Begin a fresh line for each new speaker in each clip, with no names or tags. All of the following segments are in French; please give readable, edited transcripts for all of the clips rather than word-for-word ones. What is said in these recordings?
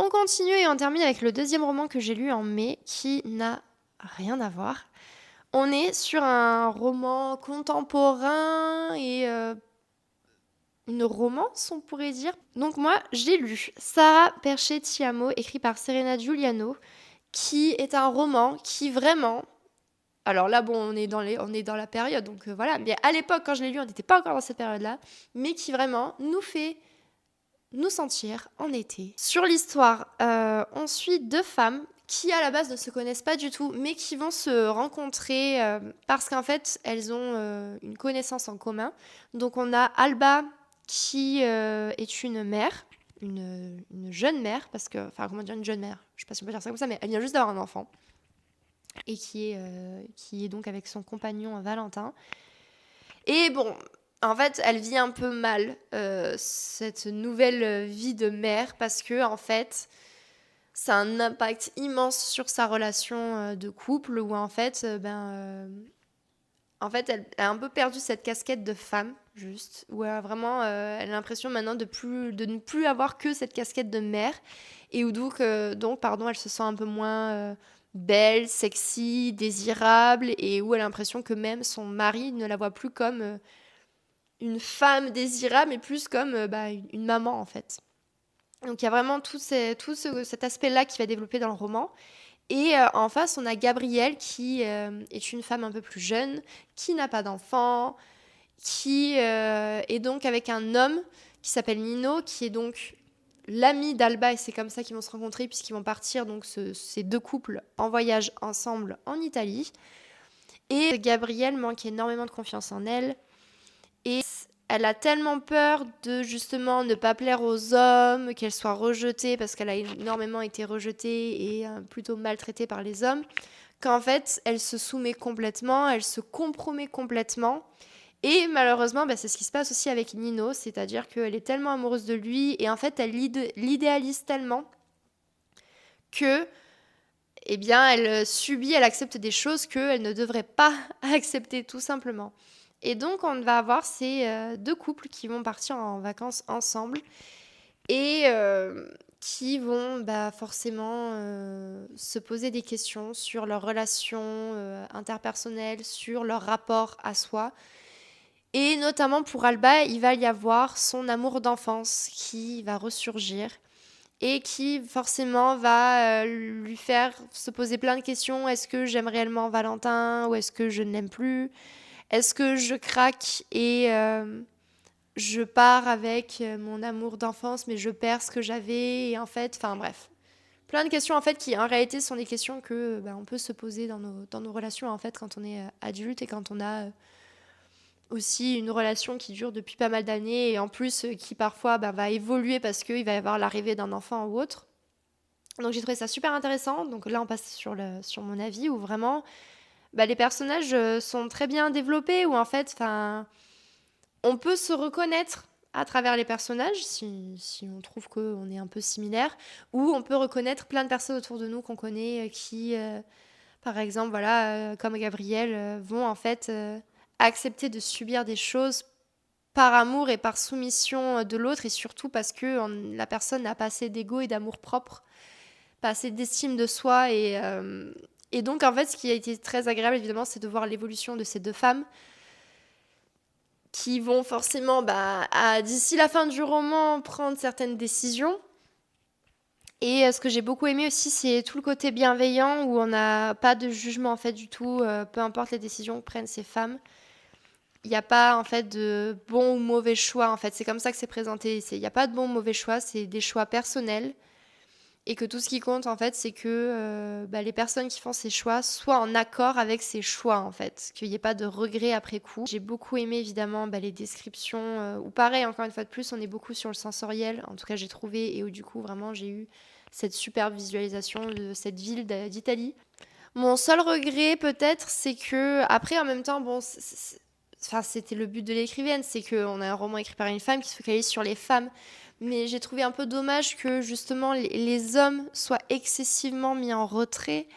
On continue et on termine avec le deuxième roman que j'ai lu en mai, qui n'a rien à voir. On est sur un roman contemporain et une romance, on pourrait dire. Donc moi, j'ai lu Sarah Perché Ti Amo, écrit par Serena Giuliano, qui est un roman qui vraiment... Alors là, bon, on est dans la période, donc voilà. Mais à l'époque, quand je l'ai lu, on n'était pas encore dans cette période-là. Mais qui vraiment nous fait nous sentir en été. Sur l'histoire, on suit deux femmes qui à la base ne se connaissent pas du tout, mais qui vont se rencontrer parce qu'en fait, elles ont une connaissance en commun. Donc on a Alba qui est une mère, une jeune mère, parce que, enfin comment dire une jeune mère, je sais pas si on peut dire ça comme ça, mais elle vient juste d'avoir un enfant, et qui est donc avec son compagnon Valentin. Et bon, en fait, elle vit un peu mal cette nouvelle vie de mère parce que, en fait, ça a un impact immense sur sa relation de couple où, en fait, elle a un peu perdu cette casquette de femme, juste, où vraiment, elle a l'impression maintenant de ne plus avoir que cette casquette de mère et où donc pardon, elle se sent un peu moins belle, sexy, désirable et où elle a l'impression que même son mari ne la voit plus comme une femme désirable, mais plus comme une maman en fait. Donc il y a vraiment cet aspect-là qui va développer dans le roman. Et en face, on a Gabrielle qui est une femme un peu plus jeune, qui n'a pas d'enfant, qui est donc avec un homme qui s'appelle Nino, qui est donc l'ami d'Alba, et c'est comme ça qu'ils vont se rencontrer, puisqu'ils vont partir, donc ces deux couples, en voyage ensemble en Italie. Et Gabrielle manque énormément de confiance en elle, et elle a tellement peur de justement ne pas plaire aux hommes, qu'elle soit rejetée, parce qu'elle a énormément été rejetée et plutôt maltraitée par les hommes, qu'en fait, elle se soumet complètement, elle se compromet complètement. Et malheureusement, c'est ce qui se passe aussi avec Nino, c'est-à-dire qu'elle est tellement amoureuse de lui, et en fait, elle l'idéalise tellement que, eh bien, elle subit, elle accepte des choses qu'elle ne devrait pas accepter, tout simplement. Et donc, on va avoir ces deux couples qui vont partir en vacances ensemble et qui vont forcément se poser des questions sur leurs relations interpersonnelles, sur leur rapport à soi. Et notamment pour Alba, il va y avoir son amour d'enfance qui va ressurgir et qui forcément va lui faire se poser plein de questions. Est-ce que j'aime réellement Valentin ou est-ce que je ne l'aime plus? Est-ce que je craque et je pars avec mon amour d'enfance, mais je perds ce que j'avais et en fait, enfin bref. Plein de questions en fait qui en réalité sont des questions que on peut se poser dans nos relations en fait quand on est adulte et quand on a aussi une relation qui dure depuis pas mal d'années et en plus qui parfois va évoluer parce qu'il va y avoir l'arrivée d'un enfant ou autre. Donc j'ai trouvé ça super intéressant. Donc là on passe sur mon avis où vraiment les personnages sont très bien développés où en fait on peut se reconnaître à travers les personnages si on trouve qu'on est un peu similaire ou on peut reconnaître plein de personnes autour de nous qu'on connaît qui par exemple voilà comme Gabrielle vont en fait accepter de subir des choses par amour et par soumission de l'autre et surtout parce que la personne n'a pas assez d'ego et d'amour propre, pas assez d'estime de soi et donc en fait ce qui a été très agréable évidemment c'est de voir l'évolution de ces deux femmes qui vont forcément d'ici la fin du roman prendre certaines décisions. Et ce que j'ai beaucoup aimé aussi, c'est tout le côté bienveillant où on n'a pas de jugement en fait du tout, peu importe les décisions que prennent ces femmes. Il n'y a pas en fait de bon ou mauvais choix en fait. C'est comme ça que c'est présenté. Il n'y a pas de bon ou mauvais choix, c'est des choix personnels. Et que tout ce qui compte en fait, c'est que les personnes qui font ces choix soient en accord avec ces choix en fait. Qu'il n'y ait pas de regrets après coup. J'ai beaucoup aimé évidemment les descriptions. Ou pareil, encore une fois de plus, on est beaucoup sur le sensoriel. En tout cas, j'ai trouvé. Et où du coup, vraiment, j'ai eu cette superbe visualisation de cette ville d'Italie. Mon seul regret peut-être, c'est que après en même temps, bon, enfin, c'était le but de l'écrivaine, c'est qu'on a un roman écrit par une femme qui se focalise sur les femmes. Mais j'ai trouvé un peu dommage que justement les hommes soient excessivement mis en retrait,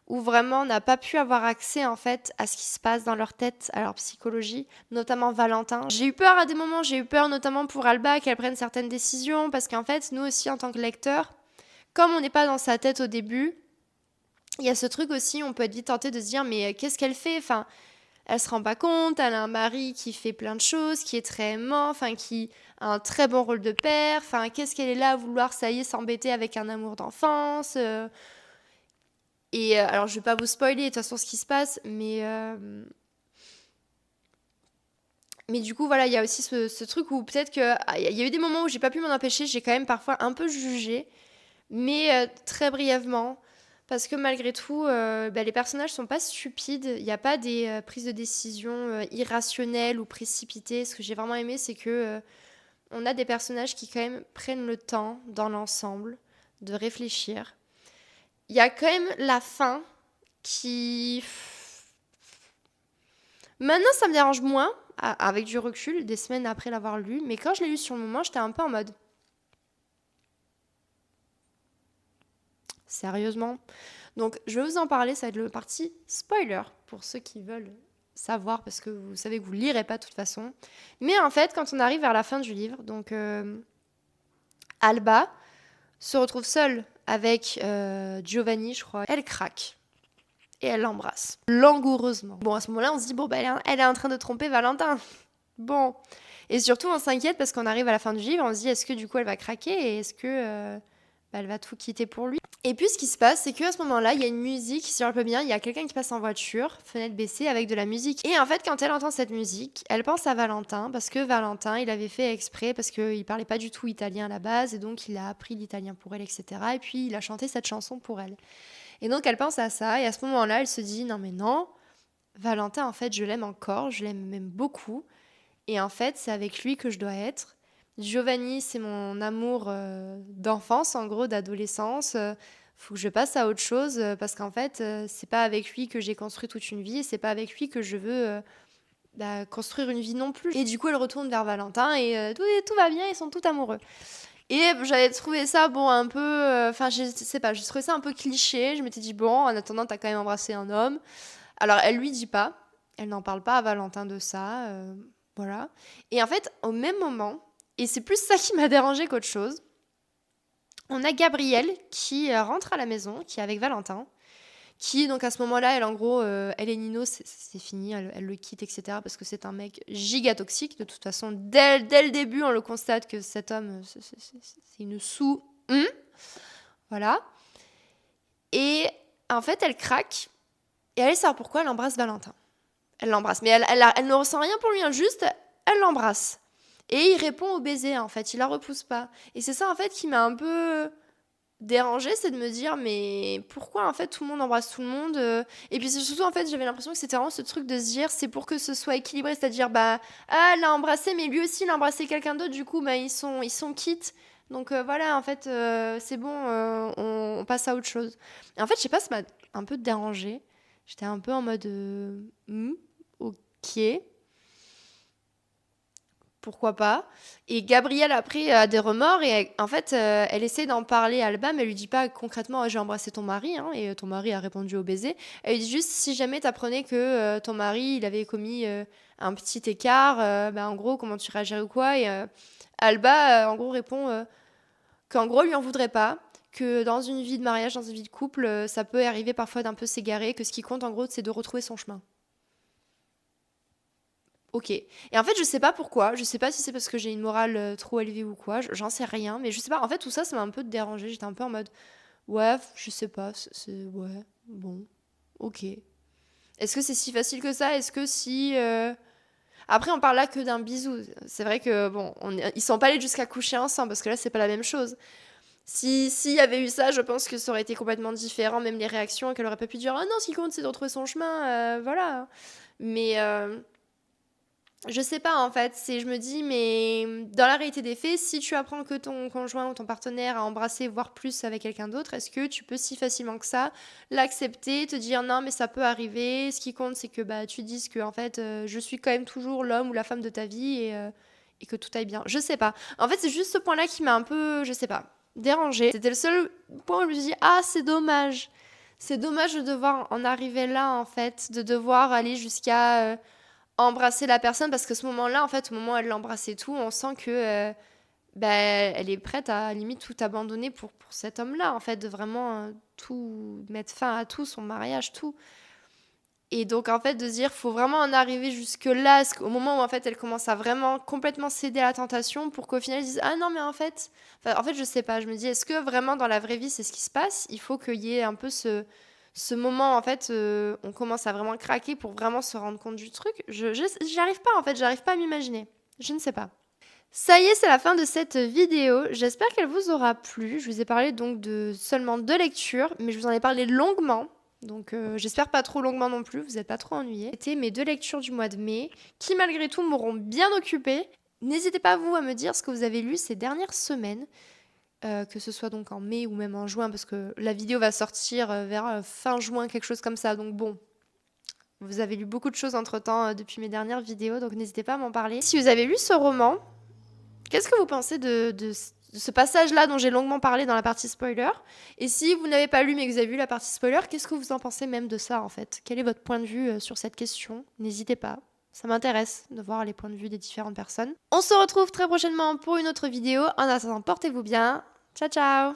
où vraiment on n'a pas pu avoir accès en fait à ce qui se passe dans leur tête, à leur psychologie, notamment Valentin. J'ai eu peur à des moments, j'ai eu peur notamment pour Alba qu'elle prenne certaines décisions, parce qu'en fait nous aussi en tant que lecteurs, comme on n'est pas dans sa tête au début, il y a ce truc aussi, on peut être vite tenté de se dire, mais qu'est-ce qu'elle fait? Enfin, elle se rend pas compte, elle a un mari qui fait plein de choses, qui est très aimant, enfin, qui a un très bon rôle de père, enfin, qu'est-ce qu'elle est là à vouloir, ça y est, s'embêter avec un amour d'enfance alors, je vais pas vous spoiler de toute façon ce qui se passe, mais du coup, voilà, il y a aussi ce truc où peut-être que il y a eu des moments où j'ai pas pu m'en empêcher, j'ai quand même parfois un peu jugé, mais très brièvement, parce que malgré tout, les personnages sont pas stupides, il n'y a pas des prises de décision irrationnelles ou précipitées. Ce que j'ai vraiment aimé, c'est que on a des personnages qui quand même prennent le temps dans l'ensemble de réfléchir. Il y a quand même la fin qui... Maintenant, ça me dérange moins, avec du recul, des semaines après l'avoir lu, mais quand je l'ai lu sur le moment, j'étais un peu en mode... Sérieusement? Donc, je vais vous en parler, ça va être le parti spoiler, pour ceux qui veulent savoir, parce que vous savez que vous lirez pas de toute façon. Mais en fait, quand on arrive vers la fin du livre, donc Alba se retrouve seule avec Giovanni, je crois. Elle craque. Et elle l'embrasse. Langoureusement. Bon, à ce moment-là, on se dit, bon, elle est en train de tromper Valentin. Bon. Et surtout, on s'inquiète parce qu'on arrive à la fin du livre, on se dit, est-ce que du coup, elle va craquer et est-ce que elle va tout quitter pour lui? Et puis, ce qui se passe, c'est qu'à ce moment-là, il y a une musique, si on le peut bien, il y a quelqu'un qui passe en voiture, fenêtre baissée, avec de la musique. Et en fait, quand elle entend cette musique, elle pense à Valentin, parce que Valentin, il avait fait exprès, parce qu'il parlait pas du tout italien à la base, et donc il a appris l'italien pour elle, etc. Et puis, il a chanté cette chanson pour elle. Et donc, elle pense à ça, et à ce moment-là, elle se dit, non mais non, Valentin, en fait, je l'aime encore, je l'aime même beaucoup, et en fait, c'est avec lui que je dois être. Giovanni, c'est mon amour d'enfance, en gros, d'adolescence. Faut que je passe à autre chose parce qu'en fait, c'est pas avec lui que j'ai construit toute une vie et c'est pas avec lui que je veux construire une vie non plus. Et du coup, elle retourne vers Valentin et tout va bien, ils sont tout amoureux. Et j'avais trouvé ça, bon, un peu... Enfin, je sais pas, j'ai trouvé ça un peu cliché. Je m'étais dit, bon, en attendant, t'as quand même embrassé un homme. Alors, elle lui dit pas. Elle n'en parle pas à Valentin de ça. Voilà. Et en fait, au même moment, et c'est plus ça qui m'a dérangé qu'autre chose, on a Gabrielle qui rentre à la maison, qui est avec Valentin, qui, donc à ce moment-là, elle, en gros, elle et Nino, c'est fini, elle le quitte, etc. Parce que c'est un mec giga toxique. De toute façon, dès le début, on le constate que cet homme, c'est une sous. Voilà. Et en fait, elle craque. Et elle sait pourquoi elle embrasse Valentin. Elle l'embrasse. Mais elle ne ressent rien pour lui, hein, juste, elle l'embrasse. Et il répond au baiser, en fait. Il la repousse pas. Et c'est ça, en fait, qui m'a un peu dérangée, c'est de me dire, mais pourquoi, en fait, tout le monde embrasse tout le monde Et puis, c'est surtout, en fait, j'avais l'impression que c'était vraiment ce truc de se dire, c'est pour que ce soit équilibré. C'est-à-dire, elle l'a embrassé, mais lui aussi, il a embrassé quelqu'un d'autre. Du coup, ils sont quittes. Donc, voilà, en fait, c'est bon, on passe à autre chose. Et en fait, je sais pas, ça m'a un peu dérangée. J'étais un peu en mode, ok, pourquoi pas. Et Gabrielle, après, a des remords et en fait, elle essaie d'en parler à Alba, mais elle lui dit pas concrètement, j'ai embrassé ton mari, hein, et ton mari a répondu au baiser. Elle lui dit juste, si jamais t'apprenais que ton mari, il avait commis un petit écart, en gros, comment tu réagirais ou quoi. Et Alba, en gros, répond qu'en gros, lui en voudrait pas, que dans une vie de mariage, dans une vie de couple, ça peut arriver parfois d'un peu s'égarer, que ce qui compte, en gros, c'est de retrouver son chemin. Ok. Et en fait, je sais pas pourquoi. Je sais pas si c'est parce que j'ai une morale trop élevée ou quoi. J'en sais rien. Mais je sais pas. En fait, tout ça, ça m'a un peu dérangé. J'étais un peu en mode, ouais, je sais pas. Ouais, bon, ok. Est-ce que c'est si facile que ça? Est-ce que si. Après, on parle là que d'un bisou. C'est vrai que, bon, ils sont pas allés jusqu'à coucher ensemble parce que là, c'est pas la même chose. S'il y avait eu ça, je pense que ça aurait été complètement différent, même les réactions, et qu'elle aurait pas pu dire, ah non, ce qui compte, c'est de retrouver son chemin, voilà. Mais. Je sais pas en fait, je me dis mais dans la réalité des faits, si tu apprends que ton conjoint ou ton partenaire a embrassé voire plus avec quelqu'un d'autre, est-ce que tu peux si facilement que ça l'accepter, te dire non mais ça peut arriver, ce qui compte c'est que tu dises que en fait je suis quand même toujours l'homme ou la femme de ta vie et que tout aille bien. Je sais pas. En fait, c'est juste ce point-là qui m'a un peu, je sais pas, dérangée. C'était le seul point où je me suis dit ah, c'est dommage. C'est dommage de devoir en arriver là en fait, de devoir aller jusqu'à embrasser la personne parce que ce moment-là, en fait, au moment où elle l'embrasse et tout, on sent que bah, elle est prête à limite tout abandonner pour cet homme-là, en fait, de vraiment tout mettre fin à tout, son mariage, tout. Et donc, en fait, de se dire, faut vraiment en arriver jusque-là, au moment où, en fait, elle commence à vraiment complètement céder à la tentation pour qu'au final, elle dise, ah non, mais en fait, enfin, en fait, je sais pas, je me dis, est-ce que vraiment dans la vraie vie, c'est ce qui se passe? Il faut qu'il y ait un peu ce moment, en fait, on commence à vraiment craquer pour vraiment se rendre compte du truc. J'y arrive pas, en fait, j'arrive pas à m'imaginer. Je ne sais pas. Ça y est, c'est la fin de cette vidéo. J'espère qu'elle vous aura plu. Je vous ai parlé donc de seulement 2 lectures, mais je vous en ai parlé longuement. Donc j'espère pas trop longuement non plus, vous n'êtes pas trop ennuyés. C'était mes 2 lectures du mois de mai, qui malgré tout m'auront bien occupée. N'hésitez pas vous à me dire ce que vous avez lu ces dernières semaines, que ce soit donc en mai ou même en juin, parce que la vidéo va sortir vers fin juin, quelque chose comme ça. Donc bon, vous avez lu beaucoup de choses entre-temps depuis mes dernières vidéos, donc n'hésitez pas à m'en parler. Si vous avez lu ce roman, qu'est-ce que vous pensez de ce passage-là dont j'ai longuement parlé dans la partie spoiler? Et si vous n'avez pas lu mais que vous avez vu la partie spoiler, qu'est-ce que vous en pensez même de ça en fait? Quel est votre point de vue sur cette question? N'hésitez pas. Ça m'intéresse de voir les points de vue des différentes personnes. On se retrouve très prochainement pour une autre vidéo. En attendant, portez-vous bien. Ciao ciao!